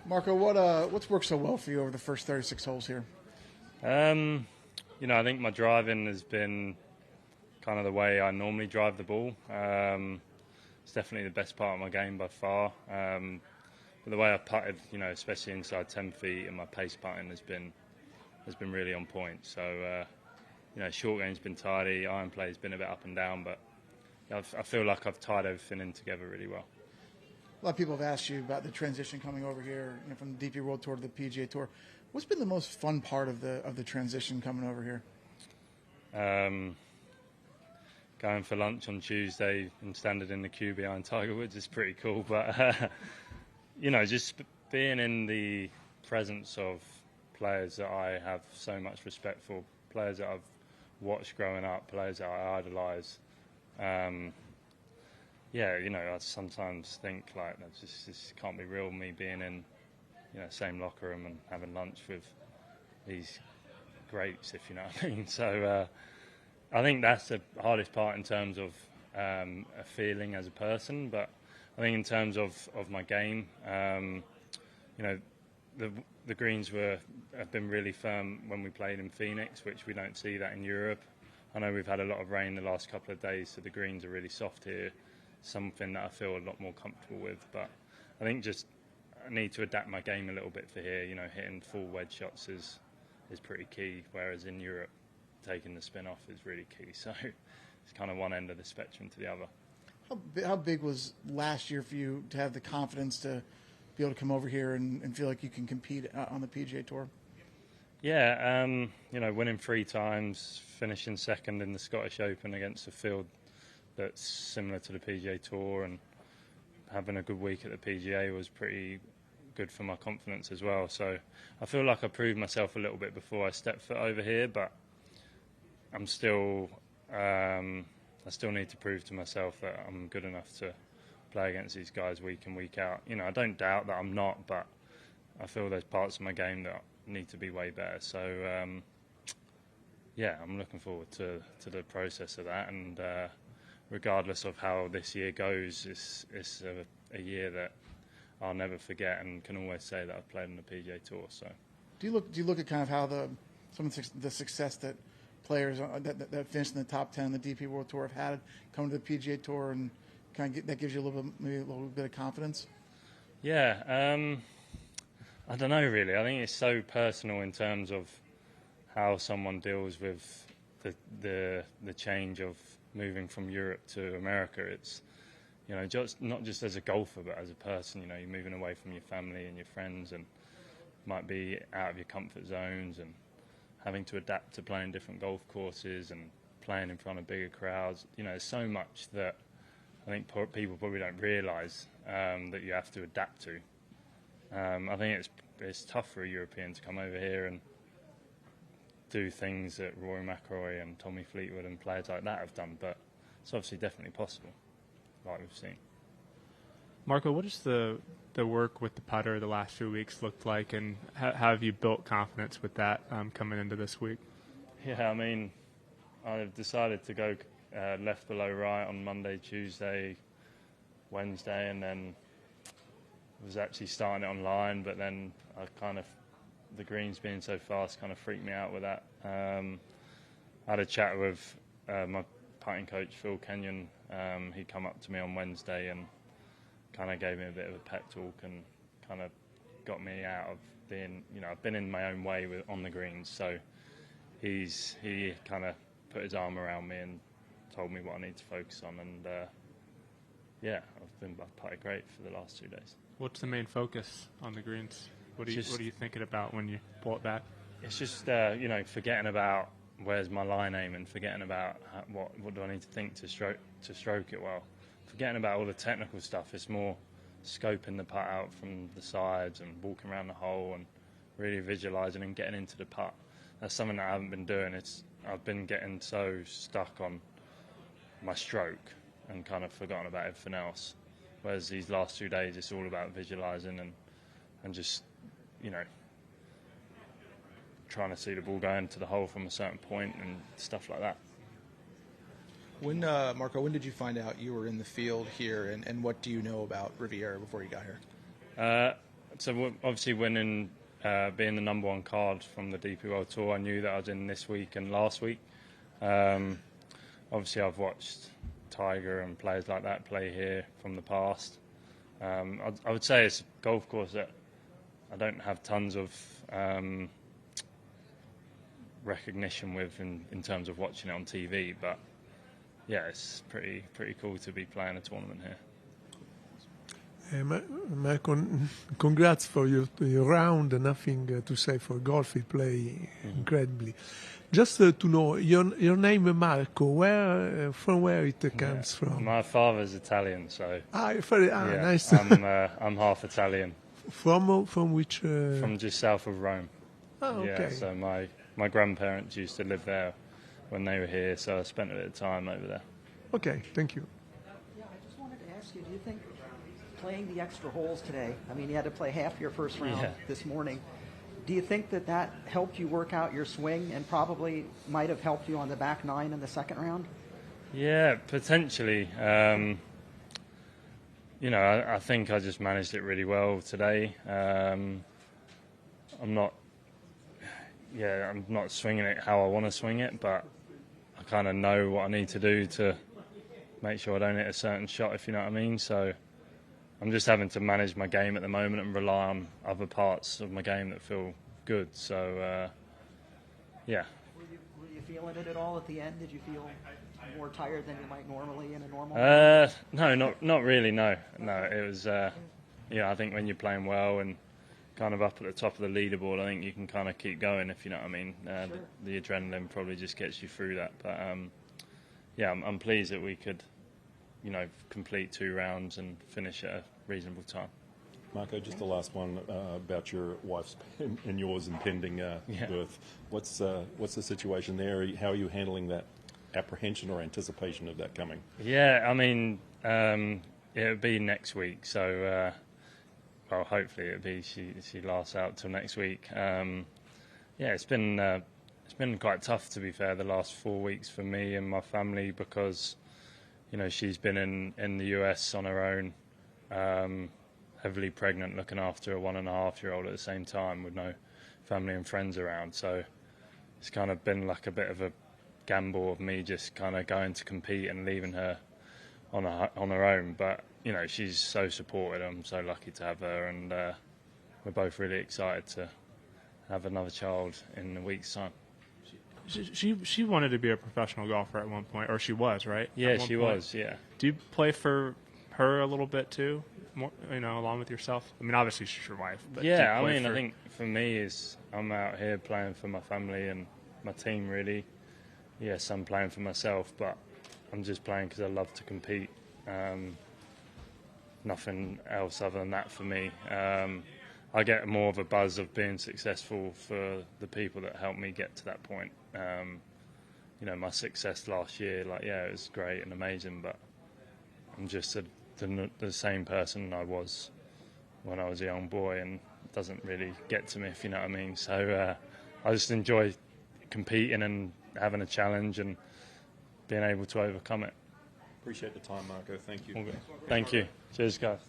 Marco, what's worked so well for you over the first 36 holes here? I think my driving has been kind of the way I normally drive the ball. It's definitely the best part of my game by far. But the way I've putted, especially inside 10 feet, and my pace putting has been really on point. So, short game's been tidy, iron play's been a bit up and down, but I feel like I've tied everything in together really well. A lot of people have asked you about the transition coming over here, from the DP World Tour to the PGA Tour. What's been the most fun part of the transition coming over here? Going for lunch on Tuesday and standing in the queue behind Tiger Woods is pretty cool. But, just being in the presence of players that I have so much respect for, players that I've watched growing up, players that I idolise. I sometimes think like this can't be real. Me being in, same locker room and having lunch with these greats, if you know what I mean. So I think that's the hardest part in terms of a feeling as a person. But I think in terms of my game, the greens have been really firm when we played in Phoenix, which we don't see that in Europe. I know we've had a lot of rain the last couple of days, so the greens are really soft here. Something that I feel a lot more comfortable with, but I think just I need to adapt my game a little bit for here. Hitting full wedge shots is pretty key, whereas in Europe, taking the spin off is really key. So it's kind of one end of the spectrum to the other. How big was last year for you to have the confidence to be able to come over here and feel like you can compete on the PGA Tour? Yeah, winning 3 times, finishing second in the Scottish Open against a field that's similar to the PGA Tour, and having a good week at the PGA was pretty good for my confidence as well. So I feel like I proved myself a little bit before I stepped foot over here, but I'm still, I still need to prove to myself that I'm good enough to play against these guys week in, week out. I don't doubt that I'm not, but I feel there's parts of my game that need to be way better. So I'm looking forward to the process of that, and regardless of how this year goes, it's a year that I'll never forget, and can always say that I've played on the PGA Tour. So, do you look at kind of how some of the success that players that finished in the top 10 on the DP World Tour have had coming to the PGA Tour, and that gives you maybe a little bit of confidence? Yeah, I don't know really. I think it's so personal in terms of how someone deals with the change of moving from Europe to America. It's just not just as a golfer, but as a person. You're moving away from your family and your friends, and might be out of your comfort zones, and having to adapt to playing different golf courses and playing in front of bigger crowds. There's so much that I think people probably don't realise that you have to adapt to. I think it's tough for a European to come over here and do things that Rory McIlroy and Tommy Fleetwood and players like that have done, but it's obviously definitely possible, like we've seen. Marco, what has the work with the putter the last few weeks looked like, and how have you built confidence with that coming into this week? Yeah, I've decided to go left below right on Monday, Tuesday, Wednesday, and then was actually starting it online, but then the greens being so fast kind of freaked me out with that. I had a chat with my putting coach, Phil Kenyon. He come up to me on Wednesday and kind of gave me a bit of a pep talk and kind of got me out of being, I've been in my own way on the greens. So he kind of put his arm around me and told me what I need to focus on. And I've putted great for the last 2 days. What's the main focus on the greens? What are you thinking about when you pull it back? It's just forgetting about where's my line aim, and forgetting about what do I need to think to stroke it well. Forgetting about all the technical stuff. It's more scoping the putt out from the sides and walking around the hole and really visualising and getting into the putt. That's something that I haven't been doing. I've been getting so stuck on my stroke and kind of forgotten about everything else. Whereas these last 2 days, it's all about visualising and just, trying to see the ball going to the hole from a certain point and stuff like that. Marco, when did you find out you were in the field here, and what do you know about Riviera before you got here? So obviously winning, being the number 1 card from the DP World Tour, I knew that I was in this week and last week. Obviously, I've watched Tiger and players like that play here from the past. I would say it's a golf course that I don't have tons of recognition with in terms of watching it on TV, but yeah, it's pretty cool to be playing a tournament here. Marco, congrats for your round. Nothing to say for golf. You play incredibly. Just to know your name, Marco. From where it comes from? My father's Italian, so nice. I'm half Italian. From which? From just south of Rome. Oh, okay. Yeah, so my grandparents used to live there when they were here, so I spent a bit of time over there. Okay, thank you. Yeah, I just wanted to ask you, do you think playing the extra holes today, I mean, you had to play half your first round this morning, do you think that helped you work out your swing and probably might have helped you on the back 9 in the second round? Yeah, potentially. I think I just managed it really well today. I'm not swinging it how I want to swing it, but I kind of know what I need to do to make sure I don't hit a certain shot, if you know what I mean. So I'm just having to manage my game at the moment and rely on other parts of my game that feel good. So, yeah. Were you feeling it at all at the end? Did you feel more tired than you might normally in a normal No, not really, no. It was, I think when you're playing well and kind of up at the top of the leaderboard, I think you can kind of keep going, if you know what I mean. Sure. The adrenaline probably just gets you through that. But, I'm pleased that we could, complete 2 rounds and finish at a reasonable time. Marco, just the last one about your wife's and yours impending birth. What's the situation there? How are you handling that apprehension or anticipation of that coming? Yeah, I mean, it'll be next week, so hopefully it'll be she lasts out till next week. It's been quite tough, to be fair, the last 4 weeks for me and my family because she's been in the US on her own, heavily pregnant, looking after a 1.5-year-old at the same time with no family and friends around. So it's kind of been like a bit of a gamble of me just kind of going to compete and leaving her on her own. But she's so supported. I'm so lucky to have her, and we're both really excited to have another child in a week's time. She wanted to be a professional golfer at one point, or she was, right? Yeah, she was. Yeah. Do you play for her a little bit too, more, along with yourself? I mean, obviously she's your wife. But yeah, I think for me I'm out here playing for my family and my team, really. Yes, I'm playing for myself, but I'm just playing because I love to compete. Nothing else other than that for me. I get more of a buzz of being successful for the people that helped me get to that point. My success last year, it was great and amazing, but I'm just the same person I was when I was a young boy, and it doesn't really get to me, if you know what I mean. So I just enjoy competing and having a challenge and being able to overcome it. Appreciate the time, Marco. Thank you. Thank you. Cheers, guys.